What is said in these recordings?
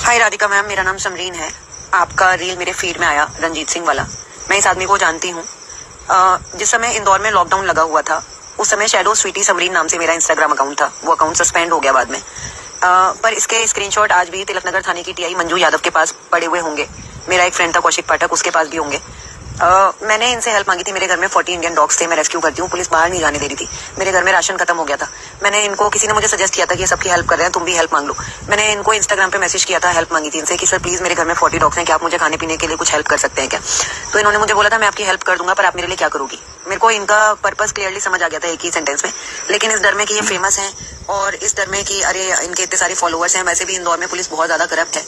हाय Radhika ma'am, मेरा नाम समरीन है। आपका रील मेरे फीड में आया रंजीत सिंह वाला। मैं इस आदमी को जानती हूँ। जिस समय इंदौर में लॉकडाउन लगा हुआ था उस समय शैडो स्वीटी समरीन नाम से मेरा इंस्टाग्राम अकाउंट था। वो अकाउंट सस्पेंड हो गया बाद में। पर इसके स्क्रीनशॉट आज भी तिलक नगर थाने की टीआई मंजू यादव के पास पड़े हुए होंगे। मेरा एक फ्रेंड था कौशिक पाठक, उसके पास भी होंगे। मैंने इनसे हेल्प मांगी थी। मेरे घर में 40 इंडियन डॉग्स थे, मैं रेस्क्यू करती हूँ। पुलिस बाहर नहीं जाने दे रही थी। मेरे घर में राशन खत्म हो गया था। मैंने इनको, किसी ने मुझे सजेस्ट किया था कि ये सबकी हेल्प कर रहे हैं, तुम भी हेल्प मांग लो। मैंने इनको इंस्टाग्राम पे मैसेज किया था, हेल्प मांगी थी इनसे कि सर प्लीज मेरे घर में 40 डॉग्स हैं, क्या आप मुझे खाने पीने के लिए कुछ हेल्प कर सकते हैं क्या। तो इन्होंने मुझे बोला था मैं आपकी हेल्प कर दूंगा, पर आप मेरे लिए क्या करोगी। मेरे को इनका पर्पस क्लियरली समझ आ गया था एक ही सेंटेंस में, लेकिन इस डर में कि ये फेमस हैं और इस डर में कि अरे इनके इतने सारे फॉलोअर्स हैं, वैसे भी इंदौर में पुलिस बहुत ज्यादा करप्ट है,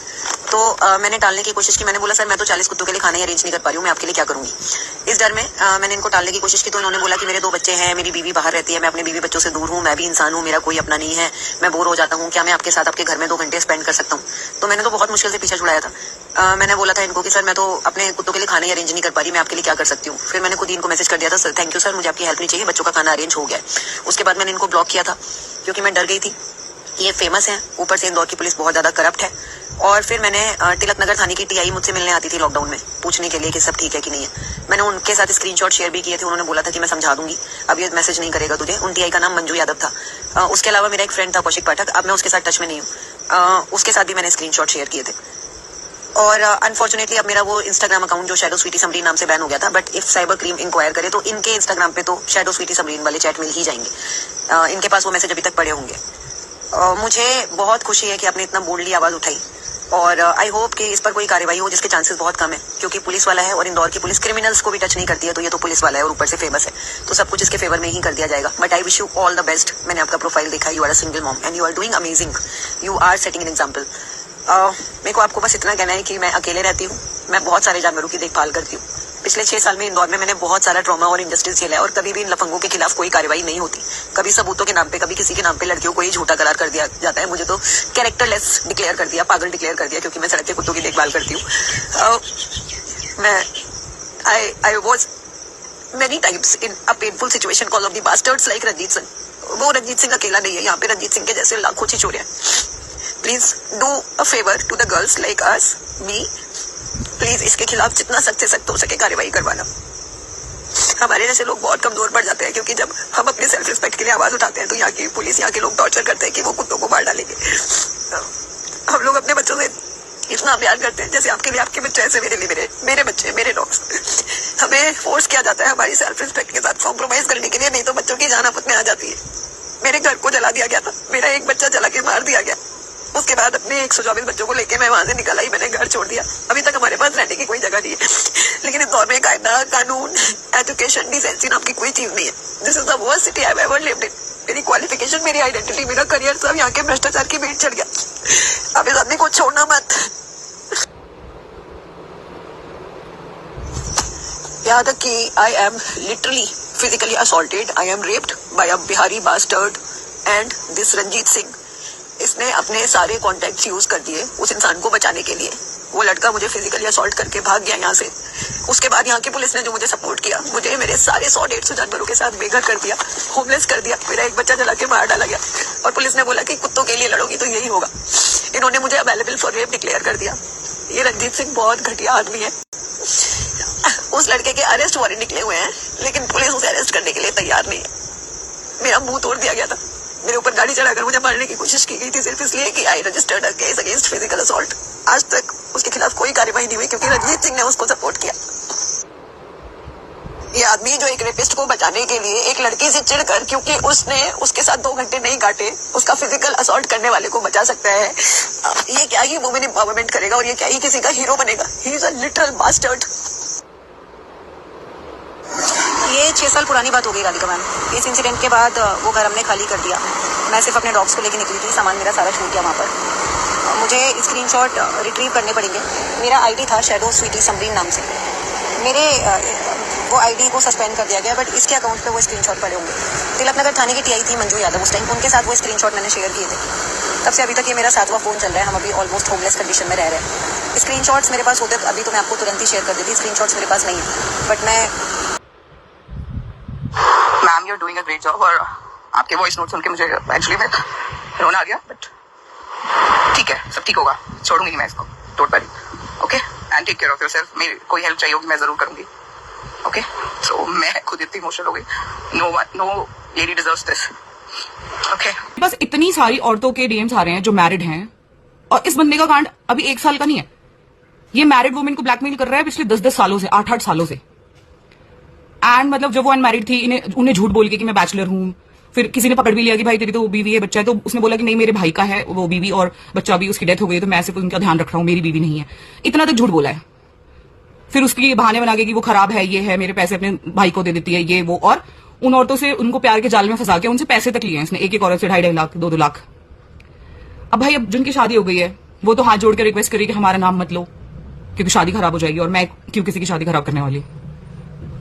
तो मैंने टालने की कोशिश की। मैंने बोला सर मैं तो 40 कुत्तों के लिए खाना ही अरेंज नहीं कर पा रही हूँ, मैं आपके लिए क्या करूंगी। इस डर में मैंने इनको टालने की कोशिश की। तो इन्होंने बोला कि मेरे 2 बच्चे हैं, मेरी बीवी बाहर रहती है, मैं अपने बीवी बच्चों से दूर हूँ, मैं भी इंसान हूँ, मेरा कोई अपना नहीं है, मैं बोर हो जाता हूँ, क्या मैं आपके साथ आपके घर में 2 घंटे स्पेंड कर सकता हूँ। तो मैंने तो बहुत मुश्किल से पीछा छुड़ाया था। मैंने बोला था इनको कि सर मैं तो अपने कुत्तों के लिए खाना ही अरेंज नहीं कर पा रही, मैं आपके लिए क्या कर सकती हूँ। फिर मैंने खुद ही इनको मैसेज कर दिया था, सर थैंक यू सर, मुझे आपकी हेल्प नहीं चाहिए, बच्चों का खाना अरेंज हो गया है। उसके बाद मैंने इनको ब्लॉक किया था क्योंकि मैं डर गई थी। ये फेमस है, ऊपर से इंदौर की पुलिस बहुत ज्यादा करप्ट है। और फिर मैंने तिलक नगर थाने की टीआई मुझसे मिलने आती थी लॉकडाउन में, पूछने के लिए कि सब ठीक है कि नहीं है। मैंने उनके साथ स्क्रीनशॉट शेयर भी किए थे। उन्होंने बोला था कि मैं समझा दूंगी, अब ये मैसेज नहीं करेगा तुझे। उन टीआई का नाम मंजू यादव था। उसके अलावा मेरा एक फ्रेंड था कौशिक पाठक, अब मैं उसके साथ टच में नहीं हूँ। उसके साथ भी मैंने स्क्रीनशॉट शेयर किए थे। और अनफॉर्चुनेटली अब मेरा वो इंस्टाग्राम अकाउंट जो शैडो स्वीटी समरीन नाम से बैन हो गया था, but if cyber crime enquire करे तो इनके इंस्टाग्राम पे तो शैडो स्वीटी समरीन वाले चैट मिल ही जाएंगे। इनके पास वो मैसेज अभी तक पड़े होंगे। मुझे बहुत खुशी है कि आपने इतना बोल्डली आवाज उठाई और आई होप कि इस पर कोई कार्रवाई हो, जिसके चांसेस बहुत कम है क्योंकि पुलिस वाला है और इंदौर की पुलिस क्रिमिनल्स को भी टच नहीं करती है। तो ये तो पुलिस वाला है और ऊपर से फेमस है, तो सब कुछ इसके फेवर में ही कर दिया जाएगा। But I wish you all the best. मैंने आपका प्रोफाइल देखा, you are a single mom and you are doing amazing, you are setting an example. मेरे को आपको बस इतना कहना है कि मैं अकेले रहती हूँ, मैं बहुत सारे जानवरों की देखभाल करती हूँ। पिछले 6 साल में इंदौर में मैंने बहुत सारा ट्रॉमा और इंजस्टिस झेला है और कभी भी इन लफंगों के खिलाफ कोई कार्रवाई नहीं होती। कभी सबूतों के नाम पे, कभी किसी के नाम पे लड़कियों को ही झूठा करार कर दिया जाता है। मुझे तो कैरेक्टरलेस डिक्लेयर कर दिया, पागल डिक्लेयर कर दिया, क्योंकि मैं सड़क के कुत्तों की देखभाल करती हूँ। मैं I was many times in a painful situation call of the bastards like Ranjit Singh. वो रंजीत सिंह अकेला नहीं है, यहाँ पे रंजीत सिंह के जैसे लाखों छिछोरे हैं। Please do a favour to the girls like us, me. Please इसके खिलाफ जितना सख्त से सख्त हो सके कार्रवाई करवाना। हमारे जैसे लोग बहुत कमजोर पड़ जाते हैं क्योंकि जब हम अपने सेल्फ रिस्पेक्ट के लिए आवाज उठाते हैं तो यहाँ की पुलिस, यहाँ के लोग टॉर्चर करते हैं कि वो कुत्तों को मार डालेंगे। हम लोग अपने बच्चों से इतना प्यार करते हैं जैसे आपके लिए आपके बच्चे, ऐसे मेरे लिए मेरे बच्चे, मेरे डॉग्स। हमें फोर्स किया जाता है हमारी सेल्फ रिस्पेक्ट के साथ कॉम्प्रोमाइज करने के लिए, नहीं तो बच्चों की जान आफत में आ जाती है। मेरे घर को जला दिया गया था, मेरा एक बच्चा जला के मार दिया गया। उसके बाद अपने 124 बच्चों को लेके मैं वहां से निकल आई, मैंने घर छोड़ दिया। अभी तक हमारे पास रहने की कोई जगह नहीं है, लेकिन इस दौर में कायदा, कानून, एजुकेशन, डिसेंसी नाम की कोई चीज नहीं है। This is the worst city I have ever lived in. मेरी क्वालिफिकेशन, मेरी आइडेंटिटी, मेरा करियर सब यहाँ के भ्रष्टाचार की भेंट चढ़ गया। अब इस आदमी को छोड़ना मत। यहाँ तक कि I am literally physically assaulted, I am raped by a Bihari bastard and this Ranjit Singh. इसने अपने सारे कॉन्टैक्ट्स यूज कर दिए उस इंसान को बचाने के लिए। वो लड़का मुझे फिजिकली असॉल्ट करके भाग गया यहाँ से। उसके बाद यहाँ की पुलिस ने जो मुझे सपोर्ट किया, मुझे मेरे सारे 100-150 जानवरों के साथ बेघर कर दिया, होमलेस कर दिया। मेरा एक बच्चा जला के मार डाला गया और पुलिस ने बोला कि कुत्तों के लिए लड़ोगी तो यही होगा। इन्होंने मुझे अवेलेबल फॉर रेप डिक्लेयर कर दिया। ये रंजीत सिंह बहुत घटिया आदमी है। उस लड़के के अरेस्ट वारंट निकले हुए हैं, लेकिन पुलिस उसे अरेस्ट करने के लिए तैयार नहीं है। मेरा मुंह तोड़ दिया गया था, मेरे ऊपर गाड़ी चढ़ाकर मुझे मारने की कोशिश की गई थी, सिर्फ इसलिए कि आई registered a case against physical assault. आज तक उसके खिलाफ कोई कार्रवाई नहीं हुई क्योंकि रंजीत सिंह ने उसको सपोर्ट किया। ये आदमी जो एक रेपिस्ट को बचाने के लिए एक लड़की से चिढ़कर, क्योंकि उसने उसके साथ 2 घंटे नहीं काटे, उसका फिजिकल असॉल्ट करने वाले को बचा सकता है। ये क्या ही वुमेन एम्पावरमेंट करेगा और ये क्या ही किसी का हीरो बनेगा। He is a little bastard. ये 6 साल पुरानी बात हो गई राधिका मैम। इस इंसिडेंट के बाद वो घर हमने खाली कर दिया। मैं सिर्फ अपने डॉग्स को लेकर निकली थी, सामान मेरा सारा छूट गया वहाँ पर। मुझे स्क्रीनशॉट रिट्रीव करने पड़ेंगे। मेरा आईडी था शैडो स्वीटी समरीन नाम से। मेरे वो आईडी को सस्पेंड कर दिया गया, बट इसके अकाउंट पे वो स्क्रीनशॉट पड़े होंगे। तिलक नगर थाने की टीआई थी मंजू यादव उस टाइम, उनके साथ वो स्क्रीनशॉट मैंने शेयर किए थे। तब से अभी तक ये मेरा 7वां फोन चल रहा है। हम अभी ऑलमोस्ट होमलेस कंडीशन में रह रहे हैं। स्क्रीनशॉट्स मेरे पास होते अभी तो मैं आपको तुरंत ही शेयर कर देती। स्क्रीनशॉट्स मेरे पास नहीं है, बट मैं ma'am you are doing a great job. और आपके वॉइस नोट सुन के मुझे एक्चुअली में रोना आ गया, बट ठीक है, सब ठीक होगा, छोड़ूंगी नहीं मैं इसको, don't worry, okay. And take care of yourself. मेरी कोई हेल्प चाहिए होगी मैं जरूर करूंगी, ओके। सो मैं खुद इतनी इमोशनल हो गई। No lady deserves this, okay. बस इतनी सारी औरतों के डीएम्स आ रहे हैं जो मैरिड हैं, और इस बंदे का कांड अभी 1 साल का नहीं है। ये मैरिड वुमेन को ब्लैकमेल कर रहा है पिछले 10-10 सालों से, 8-8 सालों से। एंड मतलब जब वो अनमैरिड थी, उन्हें झूठ बोल के कि मैं बैचलर हूं, फिर किसी ने पकड़ भी लिया कि भाई तेरी तो बीवी है, बच्चा है, तो उसने बोला कि नहीं मेरे भाई का है वो बीवी और बच्चा भी, उसकी डेथ हो गई, तो मैं सिर्फ उनका ध्यान रख रहा हूं, मेरी बीवी नहीं है। इतना तक झूठ बोला है। फिर उसकी बहाने बना के कि वो खराब है, ये है, मेरे पैसे अपने भाई को दे देती है, ये वो, और उन औरतों से उनको प्यार के जाल में फंसा के उनसे पैसे तक लिए हैं इसने, एक औरत से 2.5 लाख 2-2 लाख। अब भाई अब जिनकी शादी हो गई है वो तो हाथ जोड़ के रिक्वेस्ट करी कि हमारा नाम मत लो क्योंकि शादी खराब हो जाएगी, और मैं क्यों किसी की शादी खराब करने वाली।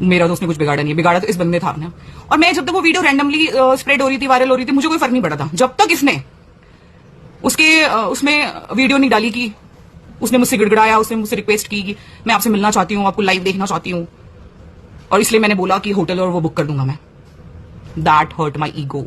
मेरा तो उसने कुछ बिगाड़ा नहीं है, बिगाड़ा तो इस बंदे था ना। और मैं जब तक वो वीडियो रैंडमली स्प्रेड हो रही थी, वायरल हो रही थी, मुझे कोई फर्क नहीं पड़ा था, जब तक इसने उसमें वीडियो नहीं डाली कि उसने मुझसे गिड़गिड़ाया, उसने मुझसे रिक्वेस्ट की कि मैं आपसे मिलना चाहती हूँ, आपको लाइव देखना चाहती हूँ, और इसलिए मैंने बोला कि होटल और वो बुक कर दूंगा मैं। That hurt my ego.